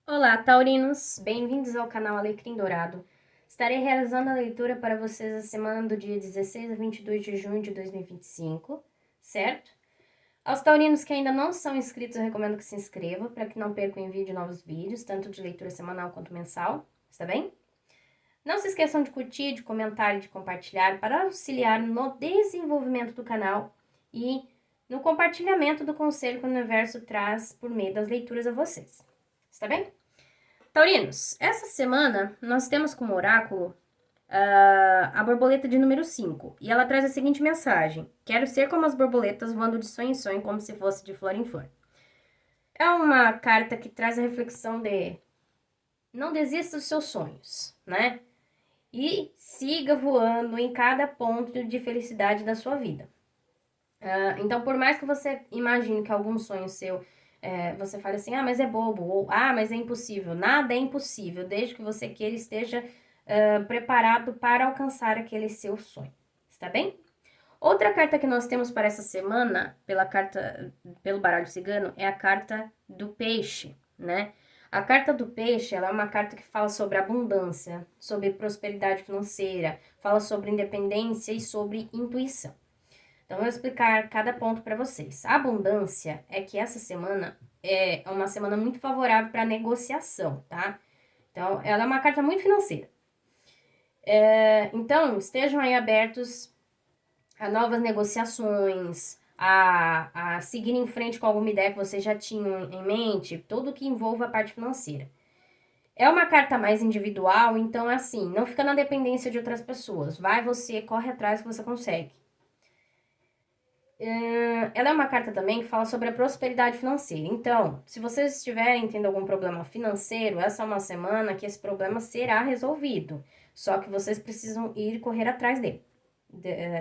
Olá, taurinos! Bem-vindos ao canal Alecrim Dourado. Estarei realizando a leitura para vocês a semana do dia 16 a 22 de junho de 2025, certo? Aos taurinos que ainda não são inscritos, eu recomendo que se inscrevam para que não percam o envio de novos vídeos, tanto de leitura semanal quanto mensal, está bem? Não se esqueçam de curtir, de comentar e de compartilhar para auxiliar no desenvolvimento do canal e no compartilhamento do conselho que o universo traz por meio das leituras a vocês, está bem? Taurinos, essa semana nós temos como oráculo a borboleta de número 5. E ela traz a seguinte mensagem: quero ser como as borboletas voando de sonho em sonho, como se fosse de flor em flor. É uma carta que traz a reflexão de não desista dos seus sonhos, né? E siga voando em cada ponto de felicidade da sua vida. Então, por mais que você imagine que algum sonho seu você fale assim, mas é bobo, ou mas é impossível. Nada é impossível, desde que você queira e esteja preparado para alcançar aquele seu sonho. Está bem? Outra carta que nós temos para essa semana, pelo baralho cigano, é a carta do peixe, né? A carta do peixe, ela é uma carta que fala sobre abundância, sobre prosperidade financeira, fala sobre independência e sobre intuição. Então, eu vou explicar cada ponto para vocês. A abundância é que essa semana é uma semana muito favorável para negociação, tá? Então, ela é uma carta muito financeira. Então, estejam aí abertos a novas negociações, a seguir em frente com alguma ideia que vocês já tinham em mente, tudo que envolva a parte financeira. É uma carta mais individual, então é assim, não fica na dependência de outras pessoas. Vai você, corre atrás que você consegue. Ela é uma carta também que fala sobre a prosperidade financeira. Então, se vocês estiverem tendo algum problema financeiro, essa é uma semana que esse problema será resolvido. Só que vocês precisam ir correr atrás dele,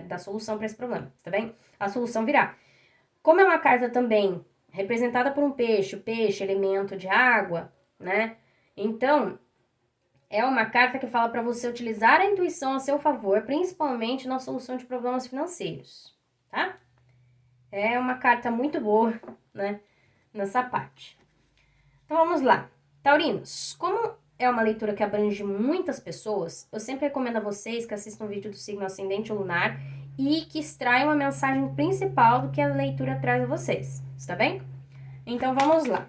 da solução para esse problema, tá bem? A solução virá. Como é uma carta também representada por um peixe, o peixe, elemento de água, né? Então, é uma carta que fala para você utilizar a intuição a seu favor, principalmente na solução de problemas financeiros, tá? É uma carta muito boa, né, nessa parte. Então vamos lá. Taurinos, como é uma leitura que abrange muitas pessoas, eu sempre recomendo a vocês que assistam o vídeo do signo ascendente ou lunar e que extraiam a mensagem principal do que a leitura traz a vocês, está bem? Então vamos lá.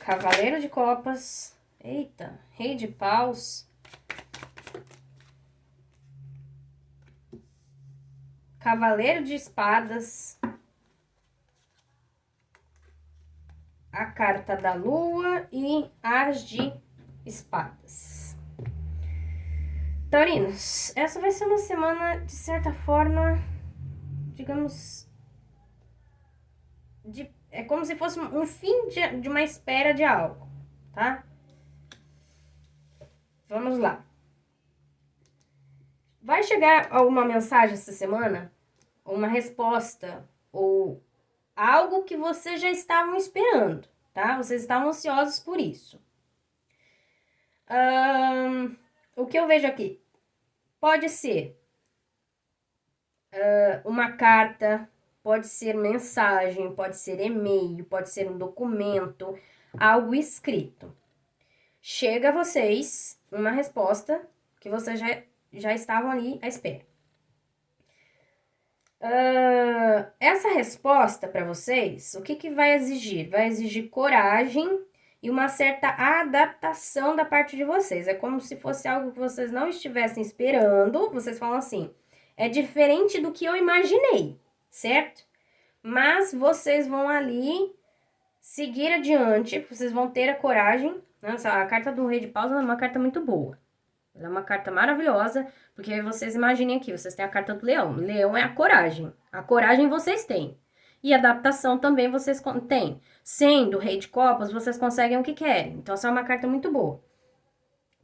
Cavaleiro de Copas, eita, Rei de Paus, Cavaleiro de Espadas, a carta da Lua e As de Espadas. Taurinos, essa vai ser uma semana, de certa forma, digamos, é como se fosse um fim de uma espera de algo, tá? Vamos lá. Vai chegar alguma mensagem essa semana? Uma resposta ou algo que vocês já estavam esperando, tá? Vocês estavam ansiosos por isso. O que eu vejo aqui? Pode ser uma carta, pode ser mensagem, pode ser e-mail, pode ser um documento, algo escrito. Chega a vocês uma resposta que vocês já estavam ali à espera. Essa resposta para vocês, o que vai exigir? Vai exigir coragem e uma certa adaptação da parte de vocês. É como se fosse algo que vocês não estivessem esperando. Vocês falam assim, é diferente do que eu imaginei, certo? Mas vocês vão ali seguir adiante, vocês vão ter a coragem. Nossa, a carta do Rei de Paus é uma carta muito boa. Ela é uma carta maravilhosa, porque vocês imaginem aqui, vocês têm a carta do leão. Leão é a coragem. A coragem vocês têm. E adaptação também vocês têm. Sendo Rei de Copas, vocês conseguem o que querem. Então, essa é uma carta muito boa.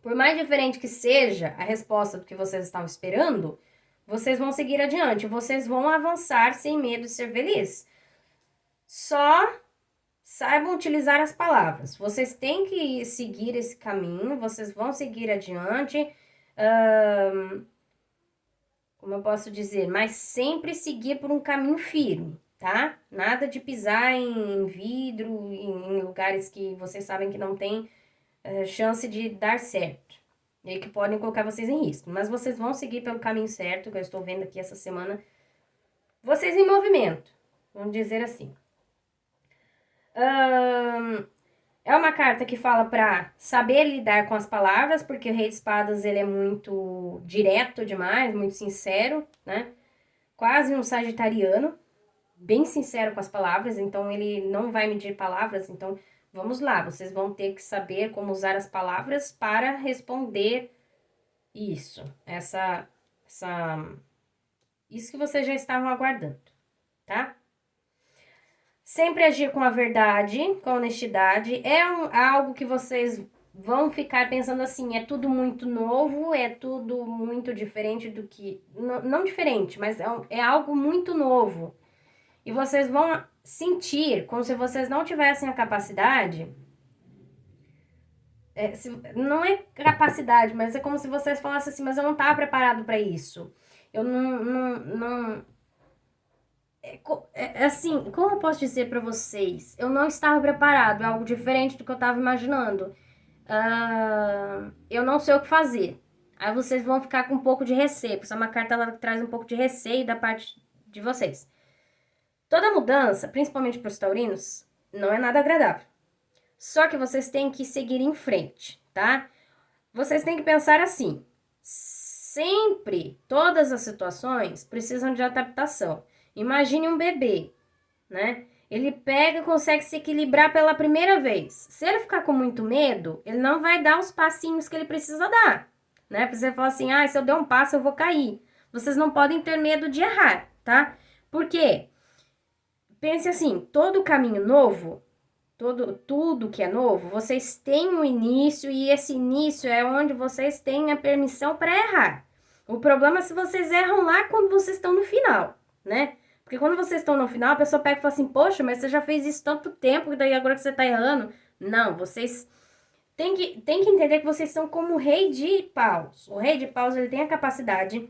Por mais diferente que seja a resposta do que vocês estavam esperando, vocês vão seguir adiante. Vocês vão avançar sem medo de ser feliz. Só saibam utilizar as palavras. Vocês têm que seguir esse caminho, vocês vão seguir adiante. Como eu posso dizer? Mas sempre seguir por um caminho firme, tá? Nada de pisar em vidro, em lugares que vocês sabem que não tem chance de dar certo. E que podem colocar vocês em risco. Mas vocês vão seguir pelo caminho certo, que eu estou vendo aqui essa semana. Vocês em movimento, vamos dizer assim. É uma carta que fala para saber lidar com as palavras, porque o Rei de Espadas ele é muito direto demais, muito sincero, né? Quase um sagitariano, bem sincero com as palavras, então ele não vai medir palavras, então vamos lá, vocês vão ter que saber como usar as palavras para responder isso, isso que vocês já estavam aguardando, tá? Sempre agir com a verdade, com a honestidade. Algo que vocês vão ficar pensando assim, é tudo muito novo, é tudo muito diferente do que... Não diferente, mas é algo muito novo. E vocês vão sentir como se vocês não tivessem a capacidade... não é capacidade, mas é como se vocês falassem assim, mas eu não estava preparado para isso. Eu não assim, como eu posso dizer pra vocês? Eu não estava preparado, é algo diferente do que eu estava imaginando. Eu não sei o que fazer. Aí vocês vão ficar com um pouco de receio, porque essa é uma carta ela traz um pouco de receio da parte de vocês. Toda mudança, principalmente para os taurinos, não é nada agradável. Só que vocês têm que seguir em frente, tá? Vocês têm que pensar assim: sempre, todas as situações precisam de adaptação. Imagine um bebê, né? Ele pega e consegue se equilibrar pela primeira vez. Se ele ficar com muito medo, ele não vai dar os passinhos que ele precisa dar, né? Porque você fala assim, se eu der um passo eu vou cair. Vocês não podem ter medo de errar, tá? Por quê? Pense assim, todo caminho novo, tudo que é novo, vocês têm um início e esse início é onde vocês têm a permissão para errar. O problema é se vocês erram lá quando vocês estão no final, né? Porque quando vocês estão no final, a pessoa pega e fala assim, poxa, mas você já fez isso tanto tempo, e daí agora que você tá errando. Não, vocês têm que entender que vocês são como o Rei de Paus. O Rei de Paus, ele tem a capacidade,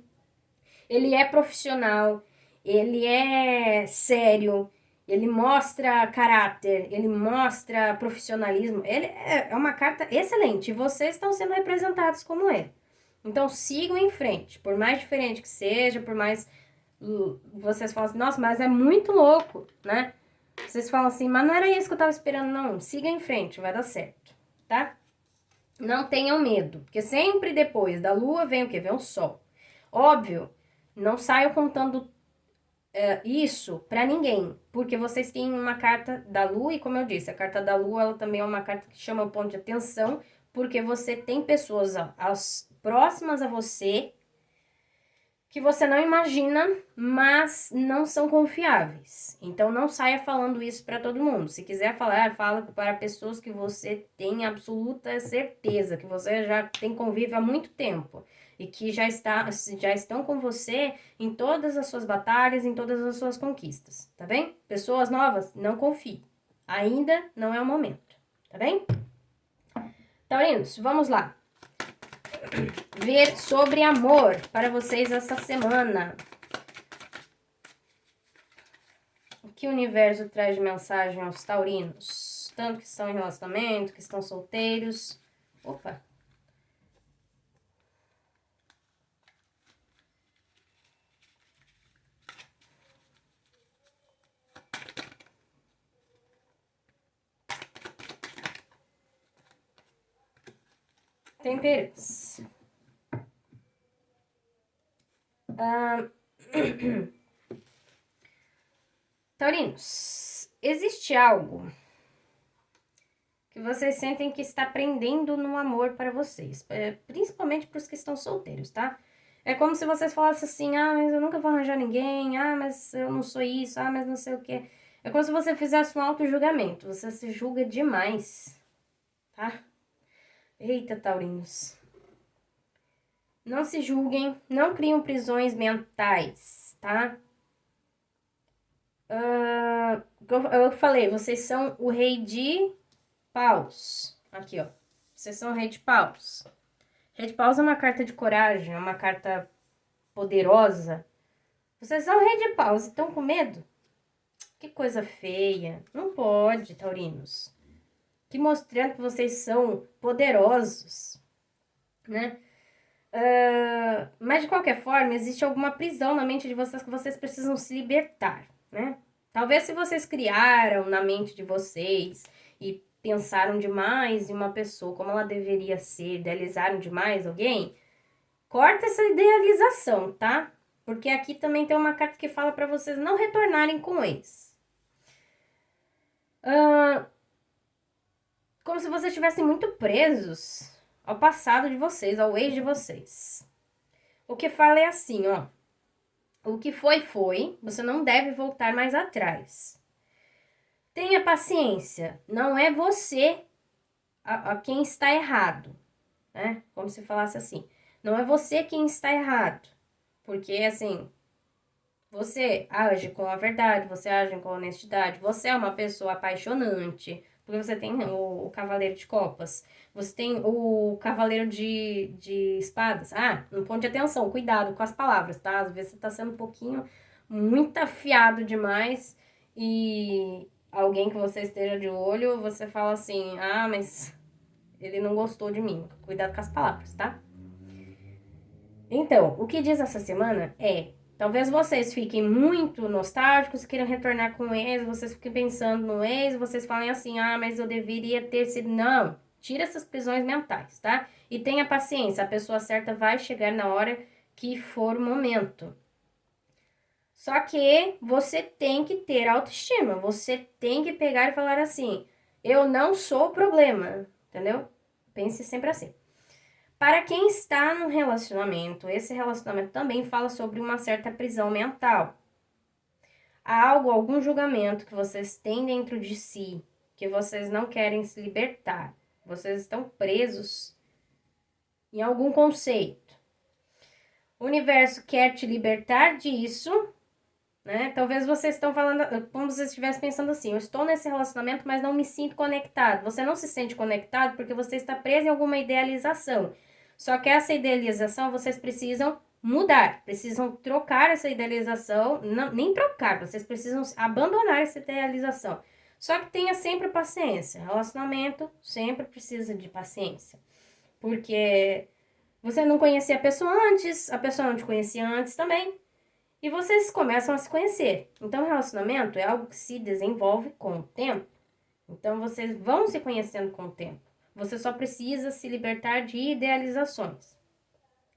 ele é profissional, ele é sério, ele mostra caráter, ele mostra profissionalismo. Ele é uma carta excelente e vocês estão sendo representados como ele. Então sigam em frente, por mais diferente que seja, por mais vocês falam assim, nossa, mas é muito louco, né? Vocês falam assim, mas não era isso que eu tava esperando, não. Siga em frente, vai dar certo, tá? Não tenham medo, porque sempre depois da lua vem o quê? Vem o sol. Óbvio, não saiam contando isso pra ninguém, porque vocês têm uma carta da lua, e como eu disse, a carta da lua, ela também é uma carta que chama o ponto de atenção, porque você tem pessoas próximas a você que você não imagina, mas não são confiáveis. Então não saia falando isso para todo mundo. Se quiser falar, fala para pessoas que você tem absoluta certeza, que você já tem convívio há muito tempo e que já estão com você em todas as suas batalhas, em todas as suas conquistas, tá bem? Pessoas novas, não confie. Ainda não é o momento, tá bem? Taurinos, vamos lá. Ver sobre amor para vocês essa semana. O que o universo traz de mensagem aos taurinos? Tanto que estão em relacionamento, que estão solteiros. Opa! Temperança. Taurinos, existe algo que vocês sentem que está prendendo no amor para vocês, principalmente para os que estão solteiros, tá? É como se vocês falassem assim, mas eu nunca vou arranjar ninguém, mas eu não sou isso, mas não sei o quê. É como se você fizesse um auto-julgamento, você se julga demais, tá? Eita, taurinos. Não se julguem, não criam prisões mentais, tá? Eu falei, vocês são o Rei de Paus. Aqui, ó. Vocês são o Rei de Paus. Rei de Paus é uma carta de coragem, é uma carta poderosa. Vocês são o Rei de Paus e estão com medo? Que coisa feia. Não pode, taurinos. Que mostrando que vocês são poderosos, né? Mas de qualquer forma, existe alguma prisão na mente de vocês que vocês precisam se libertar, né? Talvez se vocês criaram na mente de vocês e pensaram demais em uma pessoa como ela deveria ser, idealizaram demais alguém, corta essa idealização, tá? Porque aqui também tem uma carta que fala para vocês não retornarem com o ex. Como se vocês estivessem muito presos ao passado de vocês, ao ex de vocês. O que fala é assim, ó. O que foi, foi. Você não deve voltar mais atrás. Tenha paciência. Não é você a quem está errado, né? Como se falasse assim. Não é você quem está errado. Porque, assim, você age com a verdade, você age com a honestidade, você é uma pessoa apaixonante, porque você tem o cavaleiro de copas, você tem o cavaleiro de espadas. Ah, um ponto de atenção, cuidado com as palavras, tá? Às vezes você tá sendo um pouquinho muito afiado demais e alguém que você esteja de olho, você fala assim, ah, mas ele não gostou de mim. Cuidado com as palavras, tá? Então, o que diz essa semana é: talvez vocês fiquem muito nostálgicos, queiram retornar com o ex, vocês fiquem pensando no ex, vocês falem assim: ah, mas eu deveria ter sido. Não, tira essas prisões mentais, tá? E tenha paciência, a pessoa certa vai chegar na hora que for o momento. Só que você tem que ter autoestima, você tem que pegar e falar assim: eu não sou o problema, entendeu? Pense sempre assim. Para quem está no relacionamento, esse relacionamento também fala sobre uma certa prisão mental. Há algo, algum julgamento que vocês têm dentro de si, que vocês não querem se libertar. Vocês estão presos em algum conceito. O universo quer te libertar disso, né? Talvez vocês estão falando, como se vocês estivessem pensando assim: eu estou nesse relacionamento, mas não me sinto conectado. Você não se sente conectado porque você está preso em alguma idealização. Só que essa idealização vocês precisam mudar, precisam trocar essa idealização, não, nem trocar, vocês precisam abandonar essa idealização. Só que tenha sempre paciência. Relacionamento sempre precisa de paciência. Porque você não conhecia a pessoa antes, a pessoa não te conhecia antes também. E vocês começam a se conhecer. Então, relacionamento é algo que se desenvolve com o tempo. Então, vocês vão se conhecendo com o tempo. Você só precisa se libertar de idealizações,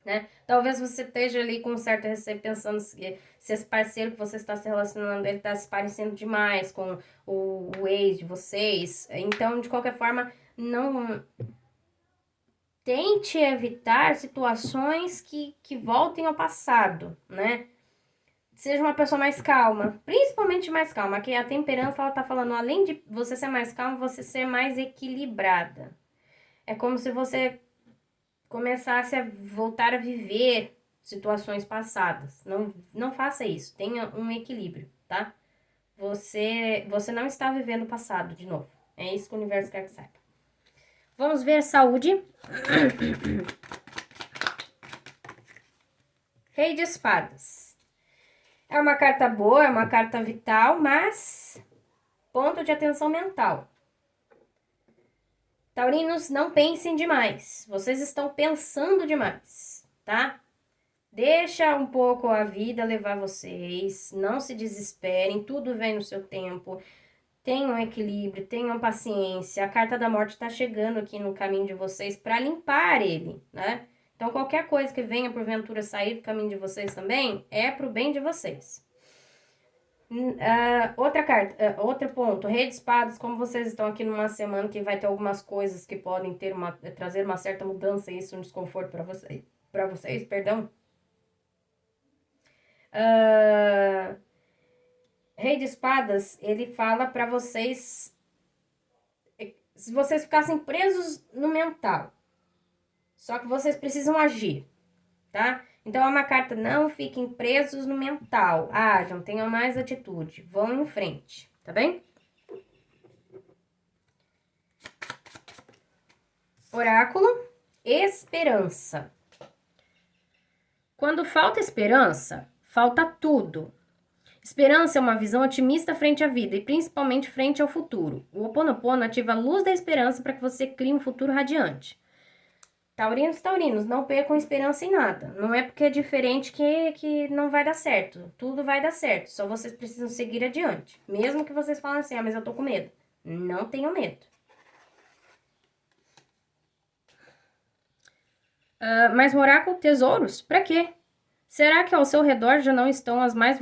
né? Talvez você esteja ali com um certo receio pensando se esse parceiro que você está se relacionando, ele está se parecendo demais com o ex de vocês. Então, de qualquer forma, não tente evitar situações que voltem ao passado, né? Seja uma pessoa mais calma, principalmente mais calma. Aqui a temperança, ela tá falando, além de você ser mais calma, você ser mais equilibrada. É como se você começasse a voltar a viver situações passadas. Não faça isso. Tenha um equilíbrio, tá? Você não está vivendo o passado de novo. É isso que o universo quer que saiba. Vamos ver saúde. Rei de espadas. É uma carta boa, é uma carta vital, mas ponto de atenção mental. Taurinos, não pensem demais. Vocês estão pensando demais, tá? Deixa um pouco a vida levar vocês. Não se desesperem. Tudo vem no seu tempo. Tenham equilíbrio, tenham paciência. A carta da morte está chegando aqui no caminho de vocês para limpar ele, né? Então, qualquer coisa que venha porventura sair do caminho de vocês também é pro bem de vocês. Outra carta, outro ponto, Rei de Espadas, como vocês estão aqui numa semana que vai ter algumas coisas que podem trazer uma certa mudança e isso um desconforto para vocês, perdão. Rei de Espadas, ele fala para vocês, se vocês ficassem presos no mental, só que vocês precisam agir, tá? Então, é uma carta, não fiquem presos no mental, ajam, tenham mais atitude, vão em frente, tá bem? Oráculo, esperança. Quando falta esperança, falta tudo. Esperança é uma visão otimista frente à vida e principalmente frente ao futuro. O Ho'oponopono ativa a luz da esperança para que você crie um futuro radiante. Taurinos, não percam esperança em nada. Não é porque é diferente que não vai dar certo. Tudo vai dar certo. Só vocês precisam seguir adiante. Mesmo que vocês falem assim, mas eu tô com medo. Não tenham medo. Mas oráculo, tesouros? Pra quê? Será que ao seu redor já não estão os mais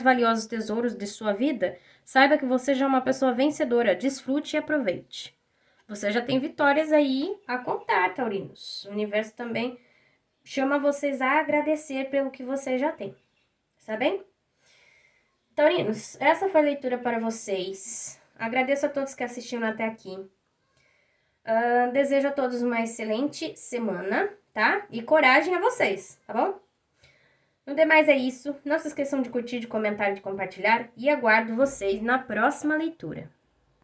valiosos tesouros de sua vida? Saiba que você já é uma pessoa vencedora. Desfrute e aproveite. Você já tem vitórias aí a contar, taurinos. O universo também chama vocês a agradecer pelo que vocês já têm. Está bem? Taurinos, essa foi a leitura para vocês. Agradeço a todos que assistiram até aqui. Desejo a todos uma excelente semana, tá? E coragem a vocês, tá bom? No demais é isso. Não se esqueçam de curtir, de comentar, de compartilhar. E aguardo vocês na próxima leitura.